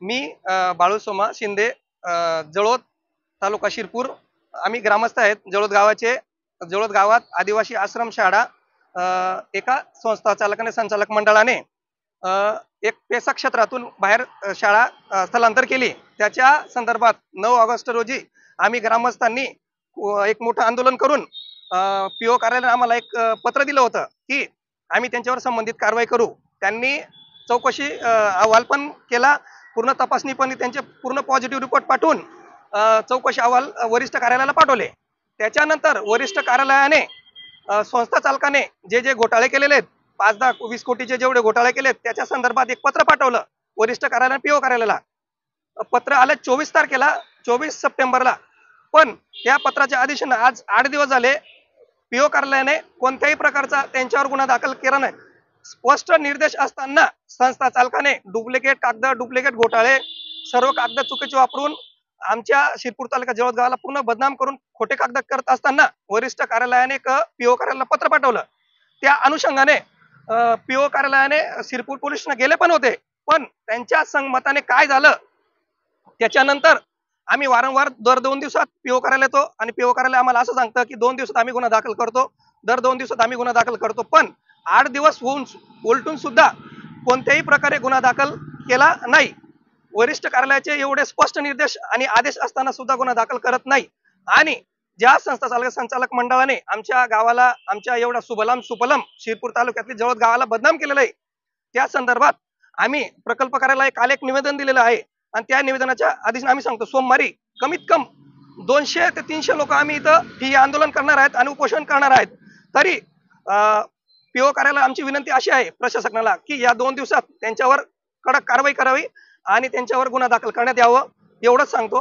मी बाळू सोमा शिंदे, जळोद तालुका शिरपूर. आम्ही ग्रामस्थ आहेत जळोद गावाचे. जळोद गावात आदिवासी आश्रमशाळा एका संस्था चालकाने संचालक मंडळाने एक पेसा क्षेत्रातून बाहेर शाळा स्थलांतर केली. त्याच्या संदर्भात 9 ऑगस्ट रोजी आम्ही ग्रामस्थांनी एक मोठं आंदोलन करून पीओ कार्यालयाने आम्हाला एक पत्र दिलं होतं की आम्ही त्यांच्यावर संबंधित कारवाई करू. त्यांनी चौकशी अहवाल पण केला, पूर्ण तपासणी पण त्यांचे पूर्ण पॉझिटिव्ह रिपोर्ट पाठवून चौकशी अहवाल वरिष्ठ कार्यालयाला पाठवले. त्याच्यानंतर वरिष्ठ कार्यालयाने संस्था चालकाने जे जे घोटाळे केलेले आहेत, 5-10-20 कोटीचे जेवढे घोटाळे केलेत त्याच्या संदर्भात एक पत्र पाठवलं वरिष्ठ कार्यालयाने पीओ कार्यालयाला. पत्र आलं 24 तारखेला, 24 सप्टेंबरला. पण त्या पत्राच्या आदेशाने आज 8 दिवस झाले पीओ कार्यालयाने कोणत्याही प्रकारचा त्यांच्यावर गुन्हा दाखल केला नाही. स्पष्ट निर्देश असताना संस्था चालकाने डुप्लिकेट कागद, डुप्लिकेट घोटाळे, सर्व कागद चुकीचे वापरून आमच्या शिरपूर तालुका जळोद गावाला पूर्ण बदनाम करून खोटे कागद करत असताना वरिष्ठ कार्यालयाने पीओ कार्यालयाला पत्र पाठवलं. त्या अनुषंगाने पीओ कार्यालयाने शिरपूर पोलीस स्टेशनला गेले पण होते. पण त्यांच्या संमताने काय झालं त्याच्यानंतर आम्ही वारंवार दर 2 दिवसात पीओ कार्यालय येतो आणि पीओ कार्यालय आम्हाला असं सांगतं की 2 दिवसात आम्ही गुन्हा दाखल करतो, दर 2 दिवसात आम्ही गुन्हा दाखल करतो. पण 8 दिवस होऊन उलटून सुद्धा कोणत्याही प्रकारे गुन्हा दाखल केला नाही. वरिष्ठ कार्यालयाचे एवढे स्पष्ट निर्देश आणि आदेश असताना सुद्धा गुन्हा दाखल करत नाही. आणि ज्या संस्था संचालक मंडळाने आमच्या गावाला, आमच्या एवढा सुबलम सुपलम शिरपूर तालुक्यातील जळोद गावाला बदनाम केलेलं आहे, त्या संदर्भात आम्ही प्रकल्प कार्यालयाला काल एक निवेदन दिलेलं आहे. आणि त्या निवेदनाच्या आधीच आम्ही सांगतो सोमवारी कमीत कम 200 ते 300 लोक आम्ही इथं ही आंदोलन करणार आहेत आणि उपोषण करणार आहेत. तरी पीओ कार्यालय आमची विनंती अशी आहे प्रशासनाला की या 2 दिवसात त्यांच्यावर कडक कारवाई करावी आणि त्यांच्यावर गुन्हा दाखल करण्यात यावं, एवढंच सांगतो.